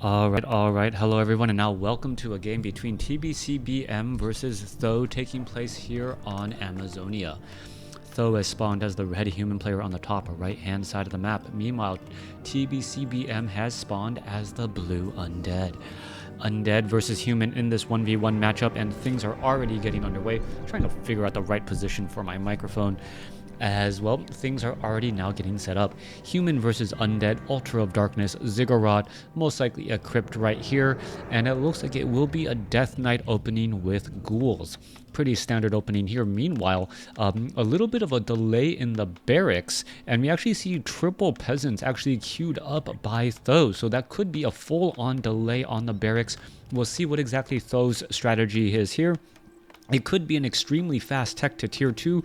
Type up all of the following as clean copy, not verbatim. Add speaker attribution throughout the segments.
Speaker 1: Alright, hello everyone, and now welcome to a game between TBCBM versus Th000 taking place here on Amazonia. Th000 has spawned as the red human player on the top right hand side of the map. Meanwhile, TBCBM has spawned as the blue Undead. Undead versus human in this 1v1 matchup, and things are already getting underway. Trying to figure out the right position for my microphone. As well, things are already now getting set up. Human versus Undead, Ultra of Darkness, Ziggurat, most likely a crypt right here, and it looks like it will be a Death Knight opening with ghouls. Pretty standard opening here. Meanwhile, a little bit of a delay in the barracks, and we actually see triple peasants actually queued up by Th000, so that could be a full-on delay on the barracks. We'll see what exactly Th000's strategy is here. It could be an extremely fast tech to tier 2.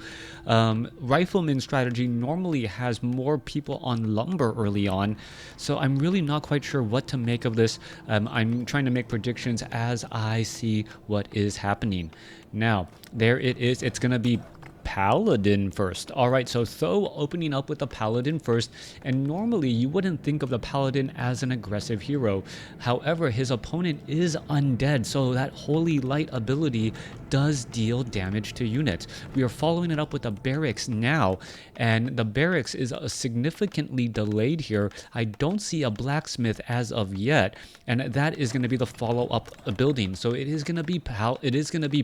Speaker 1: Rifleman strategy normally has more people on lumber early on, so I'm really not quite sure what to make of this. I'm trying to make predictions as I see what is happening. Now, there it is. It's going to be Paladin first. Alright, so Th000 opening up with the Paladin first, and normally you wouldn't think of the Paladin as an aggressive hero. However, his opponent is undead, so that Holy Light ability does deal damage to units. We are following it up with the barracks now, and the barracks is significantly delayed here. I don't see a blacksmith as of yet, and that is going to be the follow-up building. So it is going to be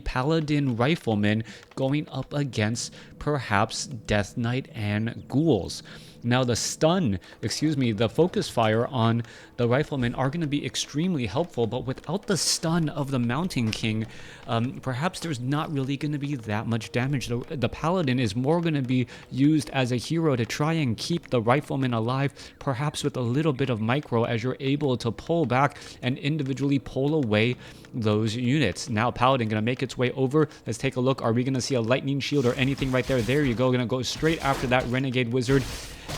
Speaker 1: Paladin Rifleman going up against perhaps Death Knight and ghouls. Now the focus fire on the Riflemen are going to be extremely helpful, but without the stun of the Mountain King, perhaps there's not really going to be that much damage. The Paladin is more going to be used as a hero to try and keep the Riflemen alive, perhaps with a little bit of micro as you're able to pull back and individually pull away those units. Now Paladin going to make its way over. Let's take a look. Are we going to see a lightning shield or anything right there? There you go. Going to go straight after that Renegade Wizard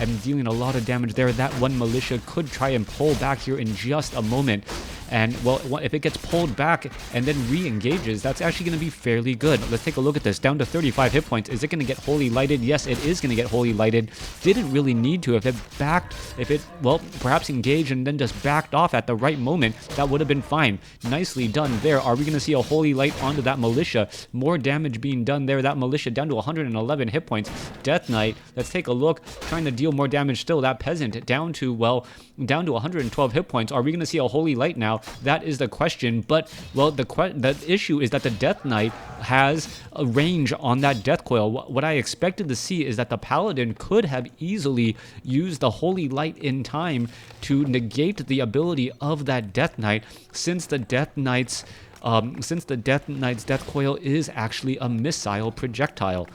Speaker 1: and dealing a lot of damage there. That one militia could try and pull back here in just a moment. And, well, if it gets pulled back and then re-engages, that's actually going to be fairly good. Let's take a look at this. Down to 35 hit points. Is it going to get Holy Lighted? Yes, it is going to get Holy Lighted. Didn't really need to. If it, perhaps engaged and then just backed off at the right moment, that would have been fine. Nicely done there. Are we going to see a Holy Light onto that militia? More damage being done there. That militia down to 111 hit points. Death Knight, let's take a look. Trying to deal more damage still. That peasant down to 112 hit points. Are we going to see a Holy Light now? That is the question, but, well, the issue is that the Death Knight has a range on that Death Coil. What I expected to see is that the Paladin could have easily used the Holy Light in time to negate the ability of that Death Knight, since the Death Knight's Death Coil is actually a missile projectile.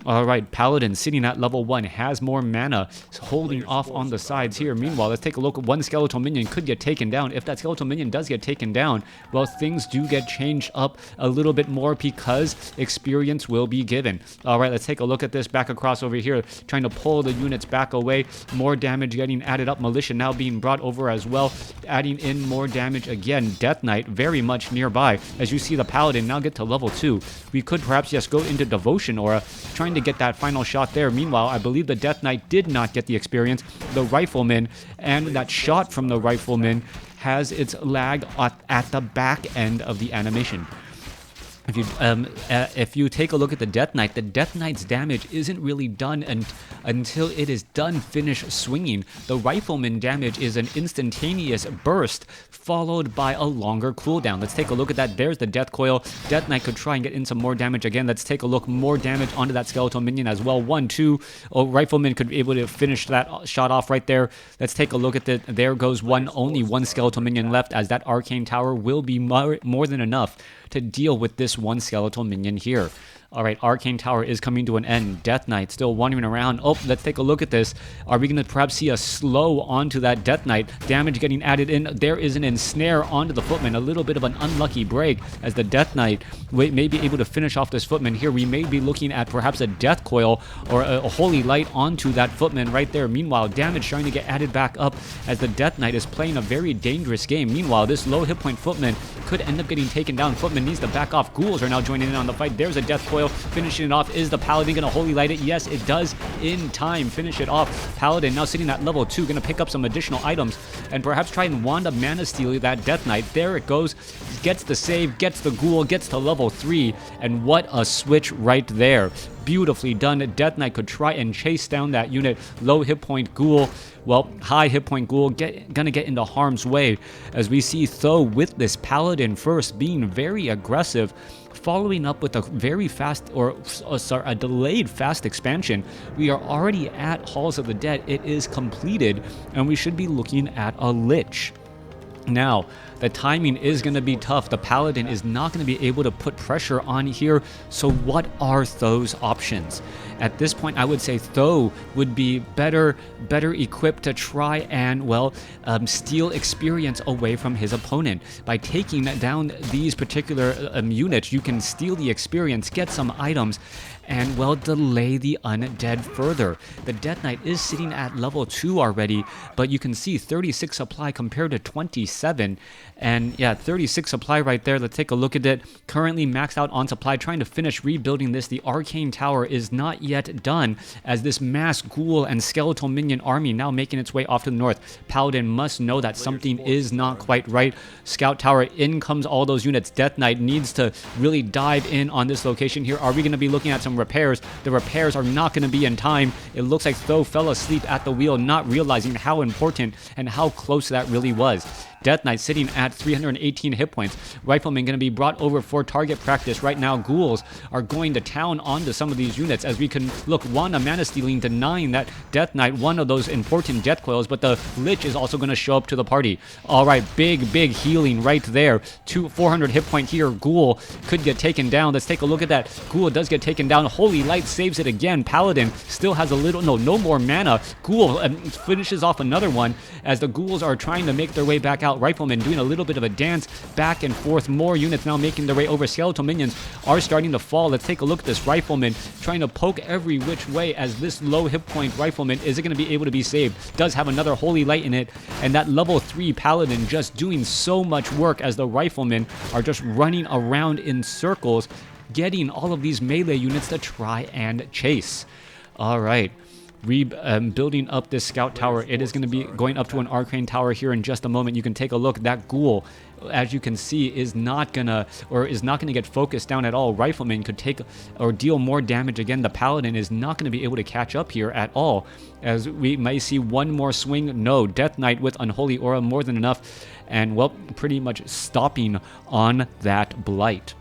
Speaker 1: Alright, Paladin sitting at level 1, has more mana, holding off on the sides here. Meanwhile, let's take a look. One skeletal minion could get taken down. If that skeletal minion does get taken down, well, things do get changed up a little bit more because experience will be given. Alright, let's take a look at this back across over here, trying to pull the units back away. More damage getting added up. Militia now being brought over as well, adding in more damage again. Death Knight very much nearby. As you see, the Paladin now get to level 2. We could perhaps just go into Devotion Aura, trying to get that final shot there. Meanwhile, I believe the Death Knight did not get the experience. The Rifleman, and that shot from the Rifleman has its lag at the back end of the animation. If you take a look at the Death Knight's damage isn't really done until it is done finish swinging. The Rifleman damage is an instantaneous burst followed by a longer cooldown. Let's take a look at that. There's the Death Coil. Death Knight could try and get in some more damage again. Let's take a look. More damage onto that skeletal minion as well. 1, 2. Oh, Rifleman could be able to finish that shot off right there. Let's take a look at it. There goes one. Only one skeletal minion left, as that Arcane Tower will be more than enough to deal with this one skeletal minion here. Alright, Arcane Tower is coming to an end. Death Knight still wandering around. Oh, let's take a look at this. Are we going to perhaps see a slow onto that Death Knight? Damage getting added in. There is an ensnare onto the footman. A little bit of an unlucky break as the Death Knight may be able to finish off this footman here. We may be looking at perhaps a Death Coil or a Holy Light onto that footman right there. Meanwhile, damage trying to get added back up as the Death Knight is playing a very dangerous game. Meanwhile, this low hit point footman could end up getting taken down. Footman needs to back off. Ghouls are now joining in on the fight. There's a Death Coil. coil. Finishing it off is the Paladin. Gonna Holy Light it. Yes, it does in time. Finish it off. Paladin now sitting at level 2. Gonna pick up some additional items and perhaps try and Wand of Mana Steal that Death Knight. There it goes. Gets the save, gets the Ghoul, gets to level 3. And what a switch right there. Beautifully done. Death Knight could try and chase down that unit. Low hit point Ghoul, well, high hit point Ghoul gonna get into harm's way as we see Th000 with this Paladin first being very aggressive, following up with a very fast, or sorry, a delayed fast expansion. We are already at Halls of the Dead. It is completed and we should be looking at a Lich. Now, the timing is going to be tough. The Paladin is not going to be able to put pressure on here. So what are Th000's options? At this point, I would say Th000 would be better equipped to try and, well, steal experience away from his opponent. By taking down these particular units, you can steal the experience, get some items, and, well, delay the Undead further. The Death Knight is sitting at level 2 already, but you can see 36 supply compared to 27. And yeah, 36 supply right there. Let's take a look at it. Currently maxed out on supply, trying to finish rebuilding this. The Arcane Tower is not yet done as this mass Ghoul and Skeletal Minion army now making its way off to the north. Paladin must know that something is not quite right. Scout Tower, in comes all those units. Death Knight needs to really dive in on this location here. Are we going to be looking at some repairs? The repairs are not going to be in time. It looks like Th000 fell asleep at the wheel, not realizing how important and how close that really was. Death Knight sitting at 318 hit points. Rifleman going to be brought over for target practice. Right now, Ghouls are going to town onto some of these units as we can look. Wand of Mana Stealing denying that Death Knight one of those important death coils, but the Lich is also going to show up to the party. All right, big healing right there. 400 hit point here. Ghoul could get taken down. Let's take a look at that. Ghoul does get taken down. Holy Light saves it again. Paladin still has a little, no more mana. Ghoul finishes off another one as the Ghouls are trying to make their way back out. Rifleman doing a little bit of a dance back and forth. More units now making their way over. Skeletal Minions are starting to fall. Let's take a look at this Rifleman trying to poke every which way as this low hit point Rifleman is going to be able to be saved. Does have another Holy Light in it, and that level 3 Paladin just doing so much work as the Riflemen are just running around in circles, getting all of these melee units to try and chase. All right. Building up this Scout Tower. It is going to be going up to an Arcane Tower here in just a moment. You can take a look. That Ghoul, as you can see, is not gonna get focused down at all. Rifleman could take or deal more damage again. The Paladin is not going to be able to catch up here at all, as we might see one more swing. No, Death Knight with Unholy Aura, more than enough, and, well, pretty much stopping on that Blight.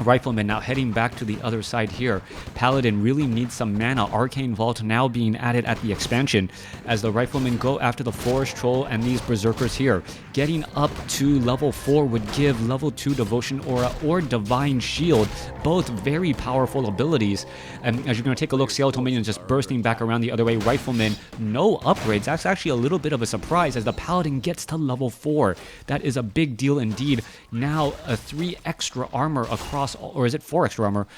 Speaker 1: Rifleman now heading back to the other side here. Paladin really needs some mana. Arcane Vault now being added at the expansion as the Riflemen go after the Forest Troll and these Berserkers here. Getting up to level 4 would give level 2 Devotion Aura or Divine Shield, both very powerful abilities. And as you're going to take a look, Skeletal Minions just bursting back around the other way. Riflemen, no upgrades. That's actually a little bit of a surprise as the Paladin gets to level 4. That is a big deal indeed. Now a 3 extra armor across, or is it 4 extra armor?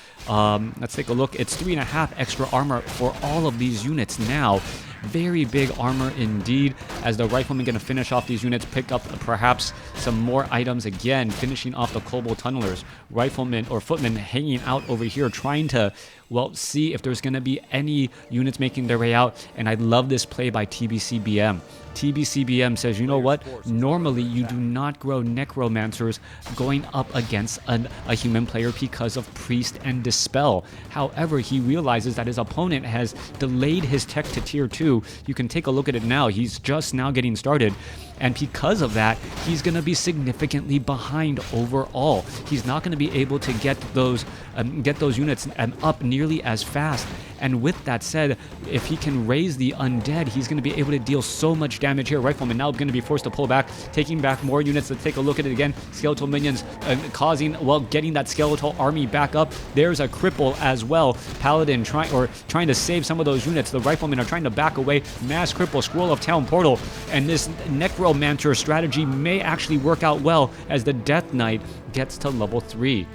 Speaker 1: Let's take a look. It's 3.5 extra armor for all of these units now. Very big armor indeed, as the Rifleman going to finish off these units, pick up perhaps some more items again, finishing off the Kobold Tunnelers. Rifleman or Footmen hanging out over here, trying to, well, see if there's going to be any units making their way out. And I love this play by TBCBM. TBCBM says, you know what? Normally, you do not grow Necromancers going up against a human player because of Priest and Dispel. However, he realizes that his opponent has delayed his tech to tier 2. You can take a look at it now. He's just now getting started. And because of that, he's going to be significantly behind overall. He's not going to be able to get those units up nearly as fast. And with that said, if he can raise the Undead, he's going to be able to deal so much damage here. Rifleman now going to be forced to pull back, taking back more units. Let's take a look at it again. Skeletal Minions getting that Skeletal army back up. There's a cripple as well. Paladin trying to save some of those units. The Riflemen are trying to back away. Mass cripple, Scroll of Town Portal, and this Necromancer strategy may actually work out well as the Death Knight gets to level 3.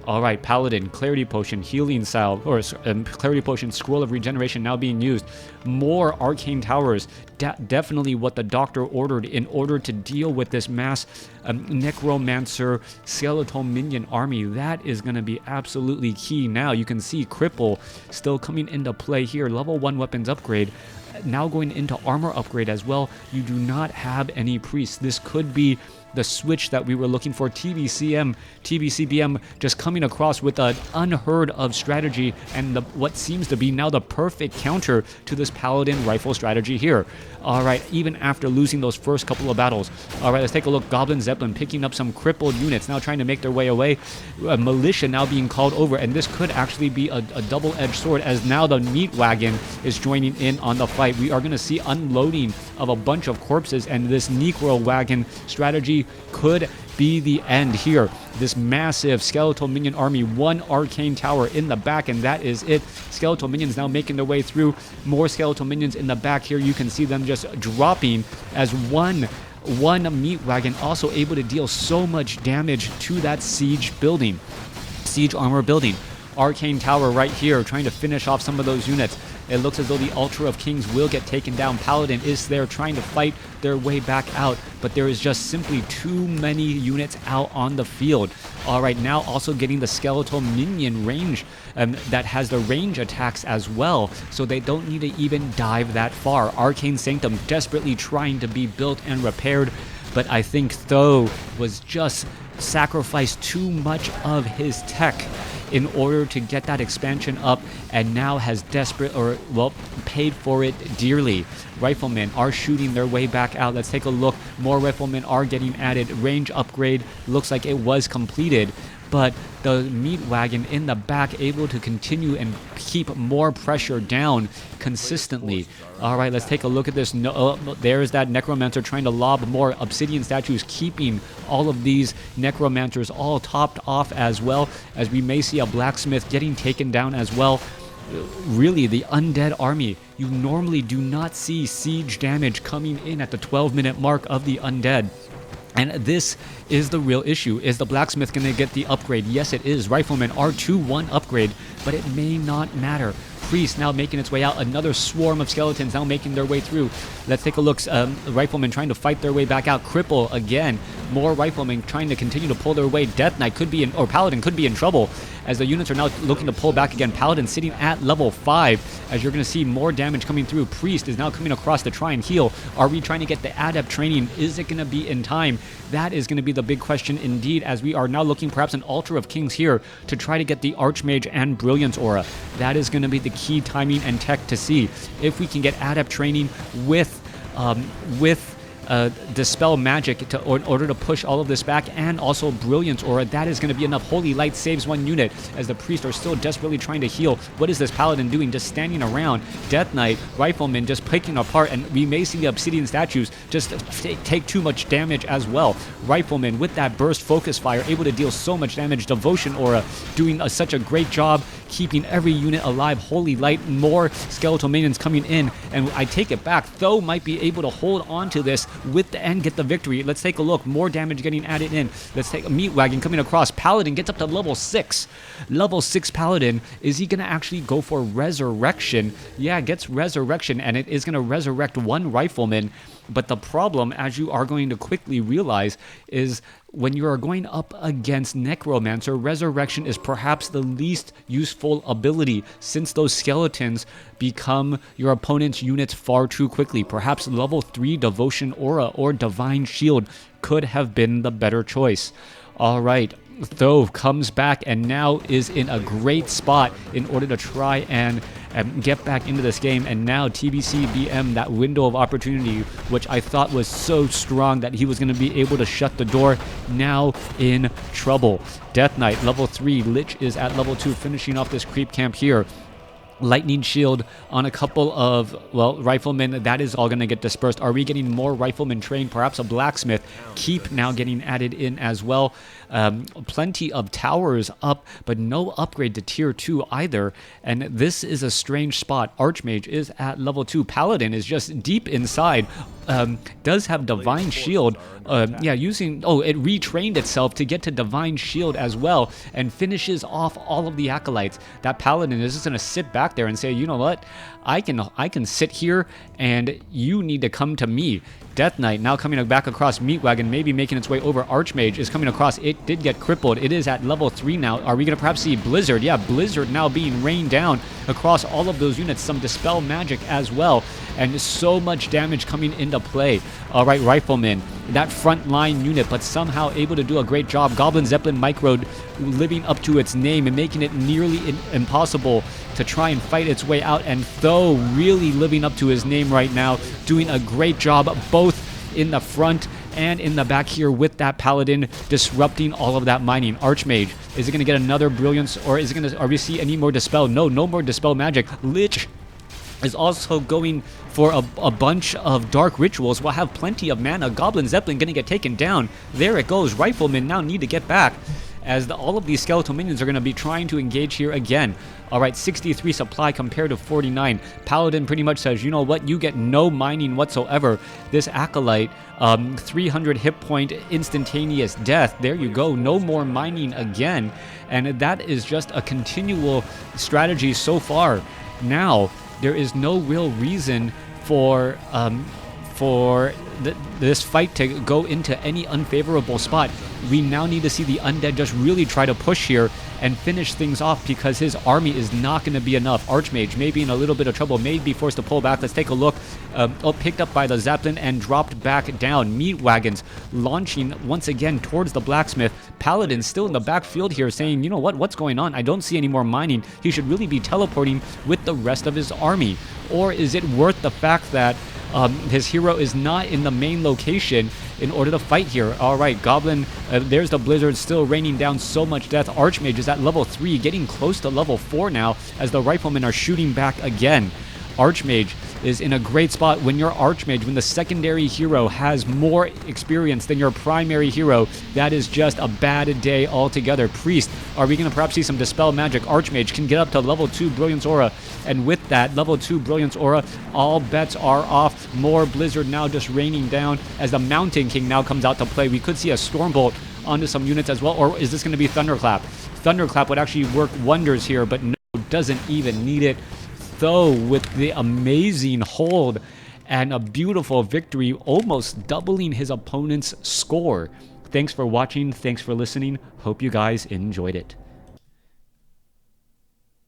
Speaker 1: All right, Paladin, Clarity Potion, Healing Salve, or Clarity Potion, Scroll of Regeneration now being used. More Arcane Towers, definitely what the doctor ordered in order to deal with this mass Necromancer Skeletal Minion army. That is going to be absolutely key. Now you can see Cripple still coming into play here. Level 1 weapons upgrade. Now going into armor upgrade as well. You do not have any priests. This could be the switch that we were looking for. TBCBM just coming across with an unheard of strategy and what seems to be now the perfect counter to this Paladin rifle strategy here. All right, even after losing those first couple of battles. All right, let's take a look. Goblin Zeppelin picking up some crippled units, now trying to make their way away. Militia now being called over, and this could actually be a double-edged sword, as now the meat wagon is joining in on the fight. We are going to see unloading of a bunch of corpses, and this Necro wagon strategy could be the end here. This massive skeletal minion army, one arcane tower in the back, and that is it. Skeletal minions now making their way through. More skeletal minions in the back here. You can see them just dropping as one meat wagon also able to deal so much damage to that siege armor building. Arcane tower right here trying to finish off some of those units. It looks as though the Altar of Kings will get taken down. Paladin is there trying to fight their way back out, but there is just simply too many units out on the field. All right, now also getting the skeletal minion range that has the range attacks as well, so they don't need to even dive that far. Arcane Sanctum desperately trying to be built and repaired, but I think Th000 was just sacrificed too much of his tech in order to get that expansion up, and now has paid for it dearly. Riflemen are shooting their way back out. Let's take a look. More riflemen are getting added. Range upgrade looks like it was completed, but the meat wagon in the back able to continue and keep more pressure down consistently. All right, let's take a look at this. There's that Necromancer trying to lob more obsidian statues, keeping all of these Necromancers all topped off, as well as we may see a blacksmith getting taken down as well. Really, the Undead army, you normally do not see siege damage coming in at the 12-minute mark of the Undead. And this is the real issue. Is the blacksmith going to get the upgrade? Yes, it is. Rifleman R2-1 upgrade, but it may not matter. Priest now making its way out. Another swarm of skeletons now making their way through. Let's take a look. Riflemen trying to fight their way back out. Cripple again. More riflemen trying to continue to pull their way. Death Knight could be in, or Paladin could be in trouble, as the units are now looking to pull back again. Paladin sitting at level 5, as you're going to see more damage coming through. Priest is now coming across to try and heal. Are we trying to get the adept training? Is it going to be in time? That is going to be the big question indeed, as we are now looking perhaps an Altar of Kings here to try to get the Archmage and Brilliance Aura. That is going to be the key timing and tech to see. If we can get adept training with Dispel Magic in order to push all of this back, and also Brilliance Aura, that is going to be enough. Holy Light saves one unit, as the Priests are still desperately trying to heal. What is this Paladin doing? Just standing around. Death Knight, Rifleman just picking apart, and we may see the Obsidian statues just take too much damage as well. Rifleman with that burst focus fire, able to deal so much damage. Devotion Aura doing such a great job keeping every unit alive. Holy Light, more skeletal minions coming in, and I take it back. Th000 might be able to hold on to this with the end, get the victory. Let's take a look. More damage getting added in. Let's take a meat wagon coming across. Paladin gets up to level 6. Level 6 Paladin. Is he going to actually go for resurrection? Yeah, gets resurrection, and it is going to resurrect one rifleman. But the problem, as you are going to quickly realize, is when you are going up against Necromancer, Resurrection is perhaps the least useful ability, since those skeletons become your opponent's units far too quickly. Perhaps level 3 Devotion Aura or Divine Shield could have been the better choice. All right. Th000 comes back and now is in a great spot in order to try and get back into this game. And now TBCBM, that window of opportunity, which I thought was so strong that he was going to be able to shut the door, now in trouble. Death Knight, level 3. Lich is at level 2, finishing off this creep camp here. Lightning Shield on a couple of, well, riflemen. That is all going to get dispersed. Are we getting more riflemen trained? Perhaps a blacksmith. Keep now getting added in as well. Plenty of towers up, but no upgrade to tier 2 either. And this is a strange spot. Archmage is at level 2. Paladin is just deep inside. does have Divine Shield. Yeah, using... Oh, it retrained itself to get to Divine Shield as well and finishes off all of the Acolytes. That Paladin is just going to sit back there and say, you know what? I can sit here and you need to come to me. Death Knight now coming back across Meat Wagon, maybe making its way over. Archmage is coming across. It did get crippled. It is at level 3 now. Are we going to perhaps see Blizzard? Yeah, Blizzard now being rained down across all of those units. Some Dispel Magic as well. And so much damage coming into play. All right, Rifleman, that front line unit, but somehow able to do a great job. Goblin Zeppelin Micro living up to its name and making it nearly impossible to try and fight its way out. And Tho really living up to his name right now, doing a great job both in the front and in the back here with that Paladin disrupting all of that mining. Archmage, is it going to get another Brilliance, or is it going to, are we see any more Dispel? No more Dispel Magic. Lich is also going for a bunch of Dark Rituals. We'll have plenty of mana. Goblin Zeppelin going to get taken down. There it goes. Riflemen now need to get back, as all of these skeletal minions are going to be trying to engage here again. All right, 63 supply compared to 49. Paladin pretty much says, you know what, you get no mining whatsoever. This Acolyte, 300 hit point, instantaneous death. There you go, no more mining again. And that is just a continual strategy so far. Now, there is no real reason for this fight to go into any unfavorable spot. We now need to see the Undead just really try to push here and finish things off, because his army is not going to be enough. Archmage may be in a little bit of trouble, may be forced to pull back. Let's take a look. Picked up by the Zeppelin and dropped back down. Meat Wagons launching once again towards the Blacksmith. Paladin still in the backfield here saying, you know what, what's going on? I don't see any more mining. He should really be teleporting with the rest of his army. Or is it worth the fact that his hero is not in the main location in order to fight here? All right, Goblin, there's the Blizzard still raining down so much death. Archmage is at level 3, getting close to level 4 now, as the Riflemen are shooting back again. Archmage is in a great spot. When your Archmage, when the secondary hero has more experience than your primary hero, that is just a bad day altogether. Priest, are we going to perhaps see some Dispel Magic? Archmage can get up to level 2 Brilliance Aura, and with that level 2 Brilliance Aura, all bets are off. More Blizzard now just raining down as the Mountain King now comes out to play. We could see a Stormbolt onto some units as well, or is this going to be Thunderclap? Thunderclap would actually work wonders here, but no, doesn't even need it. Though with the amazing hold and a beautiful victory, almost doubling his opponent's score. Thanks for watching. Thanks for listening. Hope you guys enjoyed it.